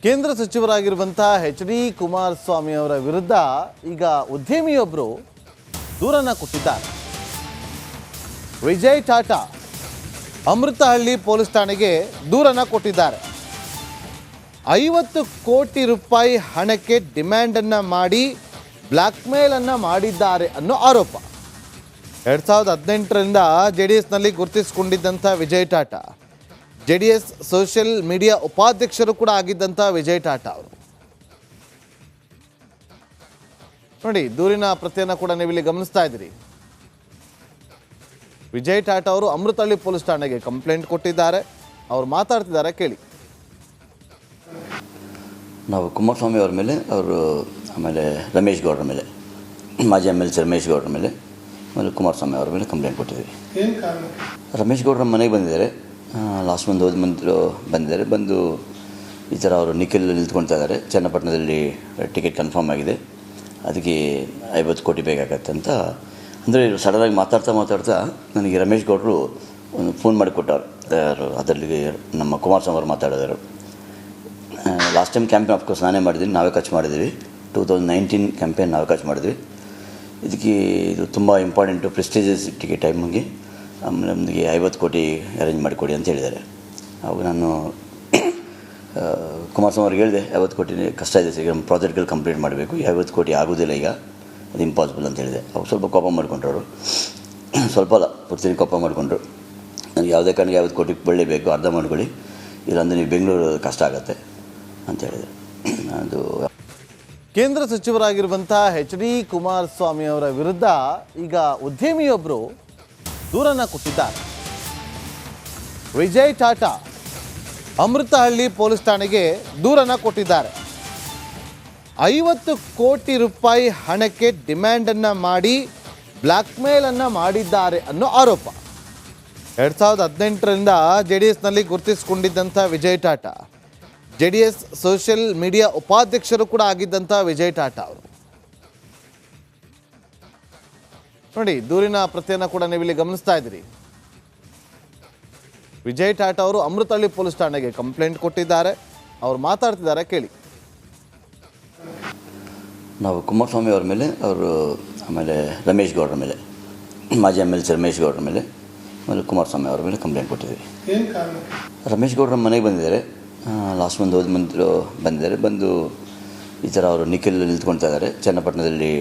ಕೇಂದ್ರ ಸಚಿವರಾಗಿರುವಂತಹ ಎಚ್.ಡಿ. ಕುಮಾರಸ್ವಾಮಿ ಅವರ ವಿರುದ್ಧ ಈಗ ಉದ್ಯಮಿಯೊಬ್ಬರು ದೂರನ್ನ ಕೊಟ್ಟಿದ್ದಾರೆ. ವಿಜಯ್ ಟಾಟಾ ಅಮೃತಹಳ್ಳಿ ಪೊಲೀಸ್ ಠಾಣೆಗೆ ದೂರನ್ನ ಕೊಟ್ಟಿದ್ದಾರೆ. 50 ಕೋಟಿ ರೂಪಾಯಿ ಹಣಕ್ಕೆ ಡಿಮ್ಯಾಂಡ್ ಅನ್ನ ಮಾಡಿ ಬ್ಲಾಕ್ ಮೇಲ್ ಅನ್ನ ಮಾಡಿದ್ದಾರೆ ಅನ್ನೋ ಆರೋಪ. 2018ರಿಂದ ಜೆಡಿಎಸ್ನಲ್ಲಿ ಗುರುತಿಸಿಕೊಂಡಿದ್ದಂಥ Vijay Tata, JDS social media ಉಪಾಧ್ಯಕ್ಷರು ಕೂಡ ಆಗಿದ್ದಂಥ ವಿಜಯ್ ಟಾಟಾ ಅವರು ನೋಡಿ, ದೂರಿನ ಪ್ರತಿಯನ್ನು ಕೂಡ ನೀವಿಲ್ಲಿ ಗಮನಿಸ್ತಾ ಇದ್ದೀರಿ. ವಿಜಯ್ ಟಾಟಾ ಅವರು ಅಮೃತಹಳ್ಳಿ ಪೊಲೀಸ್ ಠಾಣೆಗೆ ಕಂಪ್ಲೇಂಟ್ ಕೊಟ್ಟಿದ್ದಾರೆ. ಅವರು ಮಾತಾಡ್ತಿದ್ದಾರೆ, ಕೇಳಿ. ನಾವು ಕುಮಾರಸ್ವಾಮಿ ಅವ್ರ ಮೇಲೆ, ಅವರು ಆಮೇಲೆ ರಮೇಶ್ ಗೌಡ್ರ ಮೇಲೆ, ಮಾಜಿ MLC ರಮೇಶ್ ಗೌಡ್ರ ಮೇಲೆ, ಆಮೇಲೆ ಕುಮಾರಸ್ವಾಮಿ ಅವ್ರ ಮೇಲೆ ಕಂಪ್ಲೇಂಟ್ ಕೊಟ್ಟಿದ್ದೀವಿ. ರಮೇಶ್ ಗೌಡ್ರ ಮನೆಗೆ ಬಂದಿದ್ದಾರೆ. ಲಾಸ್ಟ್ ಮಂತ್ ಬಂದಿದ್ದಾರೆ. ಬಂದು ಈ ಥರ ಅವರು ನಿಖಿಲ್ ನಿಂತ್ಕೊಳ್ತಾ ಇದ್ದಾರೆ, ಚನ್ನಪಟ್ಟಣದಲ್ಲಿ ಟಿಕೆಟ್ ಕನ್ಫರ್ಮ್ ಆಗಿದೆ, ಅದಕ್ಕೆ 50 ಕೋಟಿ ಬೇಕಾಗತ್ತೆ ಅಂತ. ಅಂದರೆ ಸಡನ್ನಾಗಿ ಮಾತಾಡ್ತಾ ನನಗೆ ರಮೇಶ್ ಗೌಡರು ಒಂದು ಫೋನ್ ಮಾಡಿ ಕೊಟ್ಟವ್ರು. ಅದರಲ್ಲಿ ನಮ್ಮ ಕುಮಾರಸ್ವಾಮಿ ಅವರು ಮಾತಾಡಿದರು. ಲಾಸ್ಟ್ ಟೈಮ್ ಕ್ಯಾಂಪೇನ್ ಅಫ್ಕೋರ್ಸ್ ನಾನೇ ಮಾಡಿದ್ದೀನಿ, ನಾವೇ ಖರ್ಚು ಮಾಡಿದ್ದೀವಿ. 2019 ಕ್ಯಾಂಪೇನ್ ನಾವೇ ಖರ್ಚು ಮಾಡಿದ್ವಿ. ಇದಕ್ಕೆ ಇದು ತುಂಬ ಇಂಪಾರ್ಟೆಂಟು, ಪ್ರೆಸ್ಟೀಜಿಯಸ್ ಟಿಕೆಟ್ ಟೈಮಿಗೆ. ಆಮೇಲೆ ನಮಗೆ 50 ಕೋಟಿ ಅರೇಂಜ್ ಮಾಡಿಕೊಡಿ ಅಂತ ಹೇಳಿದ್ದಾರೆ. ಅವಾಗ ನಾನು ಕುಮಾರಸ್ವಾಮಿ ಅವ್ರಿಗೆ ಹೇಳಿದೆ, 50 ಕೋಟಿ ಕಷ್ಟ ಇದೆ ಸರ್, ಈಗ ನಮ್ಮ ಪ್ರಾಜೆಕ್ಟ್ಗಳು ಕಂಪ್ಲೀಟ್ ಮಾಡಬೇಕು, 50 ಕೋಟಿ ಆಗೋದಿಲ್ಲ ಈಗ, ಅದು ಇಂಪಾಸಿಬಲ್ ಅಂತ ಹೇಳಿದೆ. ಅವ್ರು ಸ್ವಲ್ಪ ಕೋಪ ಮಾಡಿಕೊಂಡ್ರು. ಸ್ವಲ್ಪ ಅಲ್ಲ, ಪೂರ್ತಿ ಕೋಪ ಮಾಡಿಕೊಂಡ್ರು. ನನಗೆ ಯಾವುದೇ ಕಾರಣಕ್ಕೆ 50 ಕೋಟಿ ಬೆಳಿಬೇಕು, ಅರ್ಧ ಮಾಡ್ಕೊಳ್ಳಿ, ಇಲ್ಲಾಂದರೆ ನೀವು ಬೆಂಗಳೂರು ಕಷ್ಟ ಆಗುತ್ತೆ ಅಂತ ಹೇಳಿದೆ. ಅದು ಕೇಂದ್ರ ಸಚಿವರಾಗಿರುವಂತಹ ಎಚ್.ಡಿ. ಕುಮಾರಸ್ವಾಮಿ ಅವರ ವಿರುದ್ಧ ಈಗ ಉದ್ಯಮಿಯೊಬ್ಬರು ದೂರನ್ನ ಕೊಟ್ಟಿದ್ದಾರೆ. ವಿಜಯ್ ಟಾಟಾ ಅಮೃತಹಳ್ಳಿ ಪೊಲೀಸ್ ಠಾಣೆಗೆ ದೂರನ್ನ ಕೊಟ್ಟಿದ್ದಾರೆ. 50 ಕೋಟಿ ರೂಪಾಯಿ ಹಣಕ್ಕೆ ಡಿಮ್ಯಾಂಡ್ ಅನ್ನ ಮಾಡಿ ಬ್ಲಾಕ್ ಮೇಲ್ ಅನ್ನ ಮಾಡಿದ್ದಾರೆ ಅನ್ನೋ ಆರೋಪ. 2018ರಿಂದ ಜೆಡಿಎಸ್ನಲ್ಲಿ ಗುರುತಿಸಿಕೊಂಡಿದ್ದಂಥ Vijay Tata, JDS social media ಉಪಾಧ್ಯಕ್ಷರು ಕೂಡ ಆಗಿದ್ದಂಥ ವಿಜಯ್ ಟಾಟಾ ಅವರು ನೋಡಿ, ದೂರಿನ ಪ್ರತಿಯನ್ನು ಕೂಡ ನೀವಿಲ್ಲಿ ಗಮನಿಸ್ತಾ ಇದ್ದೀರಿ. ವಿಜಯ್ ಟಾಟಾ ಅವರು ಅಮೃತಹಳ್ಳಿ ಪೊಲೀಸ್ ಠಾಣೆಗೆ ಕಂಪ್ಲೇಂಟ್ ಕೊಟ್ಟಿದ್ದಾರೆ. ಅವರು ಮಾತಾಡ್ತಿದ್ದಾರೆ, ಕೇಳಿ. ನಾವು ಕುಮಾರಸ್ವಾಮಿ ಅವ್ರ ಮೇಲೆ, ಅವರು ಆಮೇಲೆ ರಮೇಶ್ ಗೌಡ್ರ ಮೇಲೆ, ಮಾಜಿ MLC ರಮೇಶ್ ಗೌಡ್ರ ಮೇಲೆ, ಆಮೇಲೆ ಕುಮಾರಸ್ವಾಮಿ ಅವ್ರ ಮೇಲೆ ಕಂಪ್ಲೇಂಟ್ ಕೊಟ್ಟಿದ್ದೀವಿ. ರಮೇಶ್ ಗೌಡ್ರ ಮನೆಗೆ ಬಂದಿದ್ದಾರೆ. ಲಾಸ್ಟ್ ಮಂತ್ ಬಂದಿದ್ದಾರೆ. ಬಂದು ಈ ಥರ ಅವರು ನಿಖಿಲ್ ನಿಂತ್ಕೊಳ್ತಾ ಇದ್ದಾರೆ, ಚನ್ನಪಟ್ಟಣದಲ್ಲಿ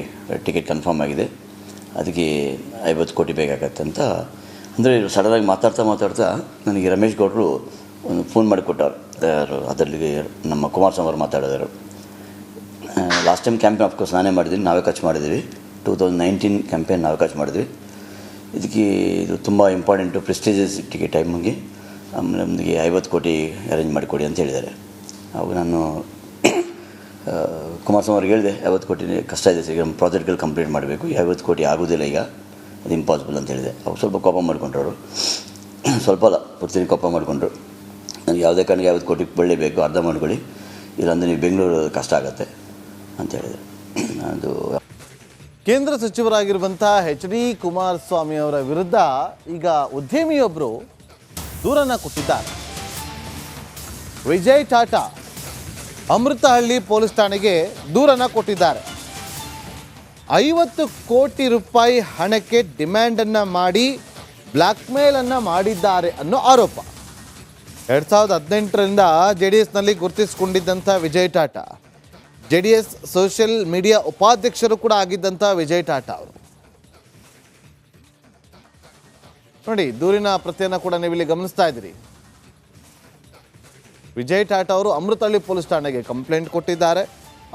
ಟಿಕೆಟ್ ಕನ್ಫರ್ಮ್ ಆಗಿದೆ, ಅದಕ್ಕೆ 50 ಕೋಟಿ ಬೇಕಾಗತ್ತೆ ಅಂತ. ಅಂದರೆ ಸಡನ್ನಾಗಿ ಮಾತಾಡ್ತಾ ನನಗೆ ರಮೇಶ್ ಗೌಡರು ಒಂದು ಫೋನ್ ಮಾಡಿ ಕೊಟ್ಟವ್ರು. ಅದರಲ್ಲಿ ನಮ್ಮ ಕುಮಾರಸ್ವಾಮಿ ಅವರು ಮಾತಾಡಿದರು. ಲಾಸ್ಟ್ ಟೈಮ್ ಕ್ಯಾಂಪೇನ್ ಅಫ್ಕೋರ್ಸ್ ನಾನೇ ಮಾಡಿದ್ದೀನಿ, ನಾವೇ ಖರ್ಚು ಮಾಡಿದ್ದೀವಿ. 2019 ಕ್ಯಾಂಪೇನ್ ನಾವೇ ಖರ್ಚು ಮಾಡಿದ್ವಿ. ಇದಕ್ಕೆ ಇದು ತುಂಬ ಇಂಪಾರ್ಟೆಂಟು, ಪ್ರೆಸ್ಟೀಜಿಯಸ್ ಟಿಕೆಟ್ ಟೈಮಿಗೆ. ಆಮೇಲೆ ನಮಗೆ 50 ಕೋಟಿ ಅರೇಂಜ್ ಮಾಡಿಕೊಡಿ ಅಂತ ಹೇಳಿದ್ದಾರೆ. ಅವಾಗ ನಾನು ಕುಮಾರಸ್ವಾಮಿ ಅವ್ರಿಗೆ ಹೇಳಿದೆ, 50 ಕೋಟಿ ಕಷ್ಟ ಇದೆ ಸರ್, ಈಗ ನಮ್ಮ ಪ್ರಾಜೆಕ್ಟ್ಗಳು ಕಂಪ್ಲೀಟ್ ಮಾಡಬೇಕು, 50 ಕೋಟಿ ಆಗೋದಿಲ್ಲ ಈಗ, ಅದು ಇಂಪಾಸಿಬಲ್ ಅಂತ ಹೇಳಿದೆ. ಅವ್ರು ಸ್ವಲ್ಪ ಕೋಪ ಮಾಡಿಕೊಂಡ್ರು. ಸ್ವಲ್ಪ ಅಲ್ಲ, ಪೂರ್ತಿ ಕೋಪ ಮಾಡಿಕೊಂಡ್ರು. ನನಗೆ ಯಾವುದೇ ಕಾರಣಕ್ಕೆ 50 ಕೋಟಿ ಬೆಳಿಬೇಕು, ಅರ್ಧ ಮಾಡ್ಕೊಳ್ಳಿ, ಇಲ್ಲಾಂದರೆ ನೀವು ಬೆಂಗಳೂರು ಕಷ್ಟ ಆಗುತ್ತೆ ಅಂತ ಹೇಳಿದೆ. ಅದು ಕೇಂದ್ರ ಸಚಿವರಾಗಿರುವಂತಹ ಎಚ್.ಡಿ. ಕುಮಾರಸ್ವಾಮಿ ಅವರ ವಿರುದ್ಧ ಈಗ ಉದ್ಯಮಿಯೊಬ್ಬರು ದೂರನ್ನ ಕೊಟ್ಟಿದ್ದಾರೆ. ವಿಜಯ್ ಟಾಟಾ ಅಮೃತಹಳ್ಳಿ ಪೊಲೀಸ್ ಠಾಣೆಗೆ ದೂರನ್ನ ಕೊಟ್ಟಿದ್ದಾರೆ. 50 ಕೋಟಿ ರೂಪಾಯಿ ಹಣಕ್ಕೆ ಡಿಮ್ಯಾಂಡ್ ಅನ್ನ ಮಾಡಿ ಬ್ಲಾಕ್ ಮೇಲ್ ಅನ್ನ ಮಾಡಿದ್ದಾರೆ ಅನ್ನೋ ಆರೋಪ. 2018ರಿಂದ ಜೆಡಿಎಸ್ನಲ್ಲಿ ಗುರುತಿಸಿಕೊಂಡಿದ್ದಂಥ Vijay Tata, JDS social media ಉಪಾಧ್ಯಕ್ಷರು ಕೂಡ ಆಗಿದ್ದಂಥ ವಿಜಯ್ ಟಾಟಾ ಅವರು ನೋಡಿ, ದೂರಿನ ಪ್ರತಿಯನ್ನು ಕೂಡ ನೀವಿಲ್ಲಿ ಗಮನಿಸ್ತಾ ಇದ್ದೀರಿ. ವಿಜಯ್ ಟಾಟಾ ಅವರು ಅಮೃತಹಳ್ಳಿ ಪೊಲೀಸ್ ಠಾಣೆಗೆ ಕಂಪ್ಲೇಂಟ್ ಕೊಟ್ಟಿದ್ದಾರೆ.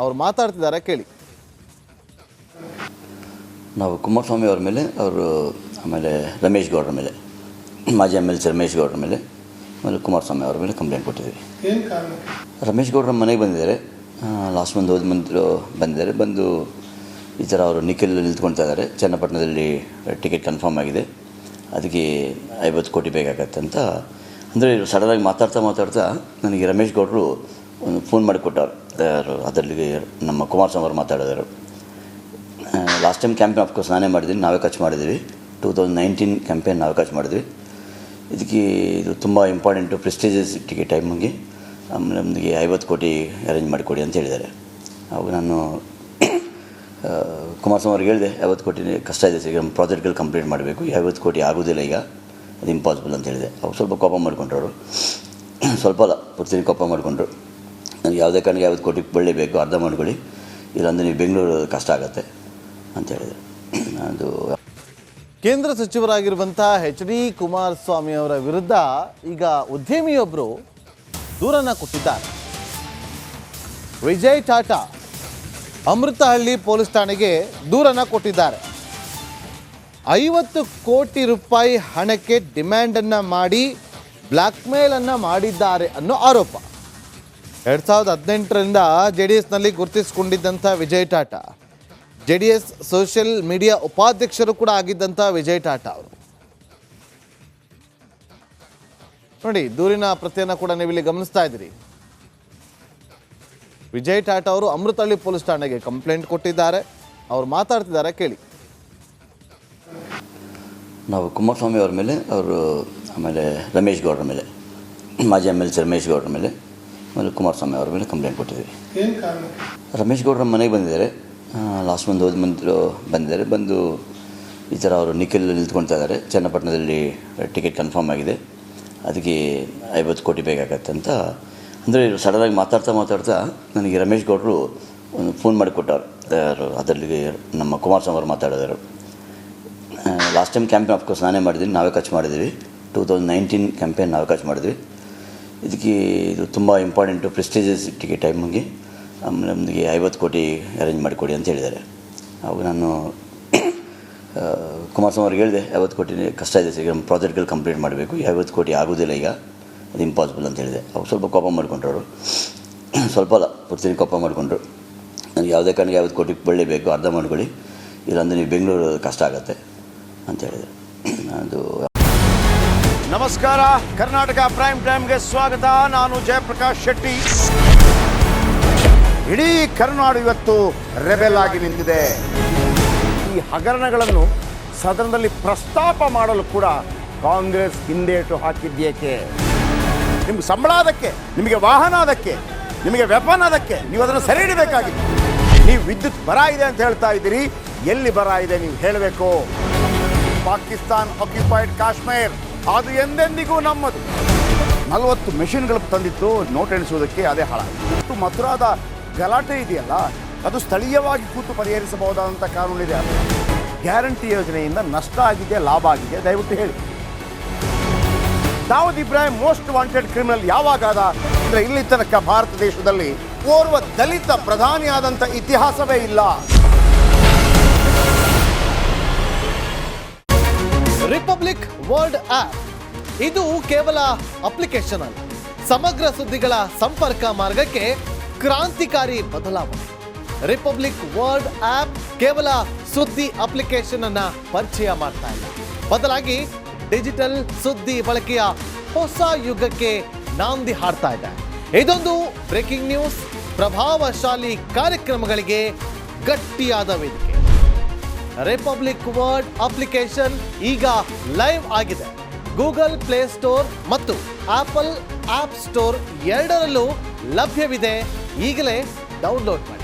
ಅವರು ಮಾತಾಡ್ತಿದ್ದಾರೆ, ಕೇಳಿ. ನಾವು ಕುಮಾರಸ್ವಾಮಿ ಅವ್ರ ಮೇಲೆ, ಅವರು ಆಮೇಲೆ ರಮೇಶ್ ಗೌಡ್ರ ಮೇಲೆ, ಮಾಜಿ MLC ರಮೇಶ್ ಗೌಡ್ರ ಮೇಲೆ, ಆಮೇಲೆ ಕುಮಾರಸ್ವಾಮಿ ಅವ್ರ ಮೇಲೆ ಕಂಪ್ಲೇಂಟ್ ಕೊಟ್ಟಿದ್ದೀವಿ. ರಮೇಶ್ ಗೌಡ್ರ ಮನೆಗೆ ಬಂದಿದ್ದಾರೆ. ಲಾಸ್ಟ್ ಮಂತ್ ಬಂದಿದ್ದಾರೆ. ಬಂದು ಈ ಥರ ಅವರು ನಿಖಿಲ್ ನಿಂತ್ಕೊಳ್ತಾ ಇದ್ದಾರೆ, ಚನ್ನಪಟ್ಟಣದಲ್ಲಿ ಟಿಕೆಟ್ ಕನ್ಫರ್ಮ್ ಆಗಿದೆ, ಅದಕ್ಕೆ 50 ಕೋಟಿ ಬೇಕಾಗತ್ತೆ ಅಂತ. ಅಂದರೆ ಸಡನ್ನಾಗಿ ಮಾತಾಡ್ತಾ ನನಗೆ ರಮೇಶ್ ಗೌಡರು ಒಂದು ಫೋನ್ ಮಾಡಿ ಕೊಟ್ಟವ್ರು. ಅದರಲ್ಲಿ ನಮ್ಮ ಕುಮಾರಸ್ವಾಮಿ ಅವರು ಮಾತಾಡಿದರು. ಲಾಸ್ಟ್ ಟೈಮ್ ಕ್ಯಾಂಪೇನ್ ಅಫ್ಕೋರ್ಸ್ ನಾನೇ ಮಾಡಿದ್ದೀನಿ, ನಾವೇ ಖರ್ಚು ಮಾಡಿದ್ದೀವಿ. 2019 ಕ್ಯಾಂಪೇನ್ ನಾವೇ ಖರ್ಚು ಮಾಡಿದ್ವಿ. ಇದಕ್ಕೆ ಇದು ತುಂಬ ಇಂಪಾರ್ಟೆಂಟು, ಪ್ರೆಸ್ಟೀಜಿಯಸ್ ಟಿಕೆಟ್ ಟೈಮಿಗೆ. ಆಮೇಲೆ ನಮಗೆ 50 ಕೋಟಿ ಅರೇಂಜ್ ಮಾಡಿಕೊಡಿ ಅಂತ ಹೇಳಿದ್ದಾರೆ. ಅವಾಗ ನಾನು ಕುಮಾರಸ್ವಾಮಿ ಅವ್ರಿಗೆ ಹೇಳಿದೆ, 50 ಕೋಟಿ ಕಷ್ಟ ಇದೆ ಸರ್, ಈಗ ನಮ್ಮ ಪ್ರಾಜೆಕ್ಟ್ಗಳು ಕಂಪ್ಲೀಟ್ ಮಾಡಬೇಕು, 50 ಕೋಟಿ ಆಗೋದಿಲ್ಲ ಈಗ, ಅದು ಇಂಪಾಸಿಬಲ್ ಅಂತ ಹೇಳಿದೆ. ಅವ್ರು ಸ್ವಲ್ಪ ಕೋಪ ಮಾಡಿಕೊಂಡ್ರು. ಅವರು ಸ್ವಲ್ಪ ಅಲ್ಲ, ಪೂರ್ತಿ ಕೋಪ ಮಾಡಿಕೊಂಡ್ರು. ನನಗೆ ಯಾವುದೇ ಕಾರಣಕ್ಕೆ 50 ಕೋಟಿ ಬರಲೇಬೇಕು, ಅರ್ಧ ಮಾಡ್ಕೊಳ್ಳಿ, ಇಲ್ಲಾಂದರೆ ನೀವು ಬೆಂಗಳೂರು ಕಷ್ಟ ಆಗುತ್ತೆ ಅಂತ ಹೇಳಿದೆ. ಅದು ಕೇಂದ್ರ ಸಚಿವರಾಗಿರುವಂಥ HD ಕುಮಾರಸ್ವಾಮಿ ಅವರ ವಿರುದ್ಧ ಈಗ ಉದ್ಯಮಿಯೊಬ್ಬರು ದೂರನ್ನು ಕೊಟ್ಟಿದ್ದಾರೆ. ವಿಜಯ್ ಟಾಟಾ ಅಮೃತಹಳ್ಳಿ ಪೊಲೀಸ್ ಠಾಣೆಗೆ ದೂರನ್ನು ಕೊಟ್ಟಿದ್ದಾರೆ. 50 ಕೋಟಿ ರೂಪಾಯಿ ಹಣಕ್ಕೆ ಡಿಮ್ಯಾಂಡನ್ನು ಮಾಡಿ ಬ್ಲ್ಯಾಕ್ ಮೇಲನ್ನು ಮಾಡಿದ್ದಾರೆ ಅನ್ನೋ ಆರೋಪ. 2018ರಿಂದ JDSನಲ್ಲಿ ಗುರುತಿಸಿಕೊಂಡಿದ್ದಂಥ Vijay Tata, JDS social media ಉಪಾಧ್ಯಕ್ಷರು ಕೂಡ ಆಗಿದ್ದಂಥ ವಿಜಯ್ ಟಾಟಾ ಅವರು ನೋಡಿ, ದೂರಿನ ಪ್ರತಿಯನ್ನು ಕೂಡ ನೀವಿಲ್ಲಿ ಗಮನಿಸ್ತಾ ಇದ್ದೀರಿ. ವಿಜಯ್ ಟಾಟಾ ಅವರು ಅಮೃತಹಳ್ಳಿ ಪೊಲೀಸ್ ಠಾಣೆಗೆ ಕಂಪ್ಲೇಂಟ್ ಕೊಟ್ಟಿದ್ದಾರೆ. ಅವರು ಮಾತಾಡ್ತಿದ್ದಾರೆ, ಕೇಳಿ. ನಾವು ಕುಮಾರಸ್ವಾಮಿ ಅವ್ರ ಮೇಲೆ, ಅವರು ಆಮೇಲೆ ರಮೇಶ್ ಗೌಡ್ರ ಮೇಲೆ, ಮಾಜಿ MLC ರಮೇಶ್ ಗೌಡ್ರ ಮೇಲೆ, ಆಮೇಲೆ ಕುಮಾರಸ್ವಾಮಿ ಅವ್ರ ಮೇಲೆ ಕಂಪ್ಲೇಂಟ್ ಕೊಟ್ಟಿದ್ದೀವಿ. ರಮೇಶ್ ಗೌಡ್ರ ಮನೆಗೆ ಬಂದಿದ್ದಾರೆ, ಲಾಸ್ಟ್ ಮಂತ್ ಬಂದಿದ್ದಾರೆ. ಬಂದು ಈ ಥರ ಅವರು ನಿಖಿಲ್ ನಿಂತ್ಕೊಳ್ತಾ ಇದ್ದಾರೆ, ಚನ್ನಪಟ್ಟಣದಲ್ಲಿ ಟಿಕೆಟ್ ಕನ್ಫರ್ಮ್ ಆಗಿದೆ, ಅದಕ್ಕೆ 50 ಕೋಟಿ ಬೇಕಾಗತ್ತೆ ಅಂತ. ಅಂದರೆ ಸಡನ್ನಾಗಿ ಮಾತಾಡ್ತಾ ನನಗೆ ರಮೇಶ್ ಗೌಡರು ಒಂದು ಫೋನ್ ಮಾಡಿ ಕೊಟ್ಟರು. ಅದರಲ್ಲಿ ನಮ್ಮ ಕುಮಾರಸ್ವಾಮಿ ಅವರು ಮಾತಾಡಿದರು. ಲಾಸ್ಟ್ ಟೈಮ್ ಕ್ಯಾಂಪೇನ್ ಆಫ್ಕೋರ್ಸ್ ನಾನೇ ಮಾಡಿದ್ದೀನಿ, ನಾವೇ ಖರ್ಚು ಮಾಡಿದ್ದೀವಿ. 2019 ಕ್ಯಾಂಪೇನ್ ನಾವೇ ಖರ್ಚು ಮಾಡಿದ್ವಿ. ಇದಕ್ಕೆ ಇದು ತುಂಬ ಇಂಪಾರ್ಟೆಂಟು, ಪ್ರೆಸ್ಟೀಜಿಯಸ್ ಟಿಕೆಟ್ ಟೈಮಿಗೆ, ಆಮೇಲೆ ನಮಗೆ 50 ಕೋಟಿ ಅರೇಂಜ್ ಮಾಡಿಕೊಡಿ ಅಂತ ಹೇಳಿದ್ದಾರೆ. ಅವಾಗ ನಾನು ಕುಮಾರಸ್ವಾಮಿ ಅವ್ರಿಗೆ ಹೇಳಿದೆ, 50 ಕೋಟಿ ಕಷ್ಟ ಇದೆ ಸರ್, ಈಗ ನಮ್ಮ ಪ್ರಾಜೆಕ್ಟ್ಗಳು ಕಂಪ್ಲೀಟ್ ಮಾಡಬೇಕು, 50 ಕೋಟಿ ಆಗೋದಿಲ್ಲ ಈಗ, ಅದು ಇಂಪಾಸಿಬಲ್ ಅಂತ ಹೇಳಿದೆ. ಅವ್ರು ಸ್ವಲ್ಪ ಕೋಪ ಮಾಡಿಕೊಂಡ್ರು. ಅವರು ಸ್ವಲ್ಪ ಅಲ್ಲ, ಪೂರ್ತಿ ಕೋಪ ಮಾಡಿಕೊಂಡ್ರು. ನನಗೆ ಯಾವುದೇ ಕಾರಣಕ್ಕೆ 50 ಕೋಟಿ ಬರಲೇಬೇಕು, ಅರ್ಧ ಮಾಡ್ಕೊಳ್ಳಿ, ಇಲ್ಲಾಂದರೆ ನೀವು ಬೆಂಗಳೂರು ಕಷ್ಟ ಆಗುತ್ತೆ ಅಂತ ಹೇಳಿದೆ. ಅದು ನಮಸ್ಕಾರ, ಕರ್ನಾಟಕ ಪ್ರೈಮ್ ಟೈಮ್ಗೆ ಸ್ವಾಗತ. ನಾನು ಜಯಪ್ರಕಾಶ್ ಶೆಟ್ಟಿ. ಇಡೀ ಕರ್ನಾಡು ಇವತ್ತು ರೆಬೆಲ್ ಆಗಿ ನಿಂತಿದೆ. ಈ ಹಗರಣಗಳನ್ನು ಸದನದಲ್ಲಿ ಪ್ರಸ್ತಾಪ ಮಾಡಲು ಕೂಡ ಕಾಂಗ್ರೆಸ್ ಹಿಂದೇಟು ಹಾಕಿದ್ದೇಕೆ? ನಿಮ್ಗೆ ಸಂಬಳ ಅದಕ್ಕೆ, ನಿಮಗೆ ವಾಹನ ಅದಕ್ಕೆ, ನಿಮಗೆ ವೆಪನ್ ಅದಕ್ಕೆ, ನೀವು ಅದನ್ನು ಸೆರೆ ಹಿಡಬೇಕಾಗಿತ್ತು. ನೀವು ವಿದ್ಯುತ್ ಬರ ಇದೆ ಅಂತ ಹೇಳ್ತಾ ಇದ್ದೀರಿ, ಎಲ್ಲಿ ಬರ ಇದೆ ನೀವು ಹೇಳಬೇಕು. ಪಾಕಿಸ್ತಾನ್ ಆಕ್ಯುಪೈಡ್ ಕಾಶ್ಮೀರ್ ಅದು ಎಂದೆಂದಿಗೂ ನಮ್ಮದು. 40 ಮೆಷಿನ್ಗಳು ತಂದಿತ್ತು ನೋಟ್ ಎಣಿಸುವುದಕ್ಕೆ, ಅದೇ ಹಾಳಾಯಿತು. ಮಥುರಾದ ಗಲಾಟೆ ಇದೆಯಲ್ಲ, ಅದು ಸ್ಥಳೀಯವಾಗಿ ಕೂತು ಪರಿಹರಿಸಬಹುದಾದಂಥ ಕಾನೂನಿದೆ. ಗ್ಯಾರಂಟಿ ಯೋಜನೆಯಿಂದ ನಷ್ಟ ಆಗಿದೆ, ಲಾಭ ಆಗಿದೆ, ದಯವಿಟ್ಟು ಹೇಳಿ. Dawood Ibrahim most wanted criminal ಯಾವಾಗಾದ ಅಂದರೆ ಇಲ್ಲಿ ತನಕ ಭಾರತ ದೇಶದಲ್ಲಿ ಓರ್ವ ದಲಿತ ಪ್ರಧಾನಿಯಾದಂಥ ಇತಿಹಾಸವೇ ಇಲ್ಲ. ರಿಪಬ್ಲಿಕ್ ವರ್ಲ್ಡ್ ಆಪ್ ಇದು ಕೇವಲ ಅಪ್ಲಿಕೇಶನ್ ಅಲ್ಲ, ಸಮಗ್ರ ಸುದ್ದಿಗಳ ಸಂಪರ್ಕ ಮಾರ್ಗಕ್ಕೆ ಕ್ರಾಂತಿಕಾರಿ ಬದಲಾವಣೆ. ರಿಪಬ್ಲಿಕ್ ವರ್ಲ್ಡ್ ಆಪ್ ಕೇವಲ ಸುದ್ದಿ ಅಪ್ಲಿಕೇಶನ್ ಅನ್ನ ಪರಿಚಯ ಮಾಡ್ತಾ ಇಲ್ಲ, ಬದಲಾಗಿ ಡಿಜಿಟಲ್ ಸುದ್ದಿ ಬಳಕೆಯ ಹೊಸ ಯುಗಕ್ಕೆ ನಾಂದಿ ಹಾಡ್ತಾ ಇದೆ. ಇದೊಂದು ಬ್ರೇಕಿಂಗ್ ನ್ಯೂಸ್, ಪ್ರಭಾವಶಾಲಿ ಕಾರ್ಯಕ್ರಮಗಳಿಗೆ ಗಟ್ಟಿಯಾದ ವೇದಿಕೆ. ರಿಪಬ್ಲಿಕ್ ವರ್ಲ್ಡ್ ಅಪ್ಲಿಕೇಶನ್ ಈಗ ಲೈವ್ ಆಗಿದೆ. ಗೂಗಲ್ ಪ್ಲೇ ಸ್ಟೋರ್ ಮತ್ತು ಆಪಲ್ ಆಪ್ ಸ್ಟೋರ್ ಎರಡರಲ್ಲೂ ಲಭ್ಯವಿದೆ. ಈಗಲೇ ಡೌನ್ಲೋಡ್ ಮಾಡಿ.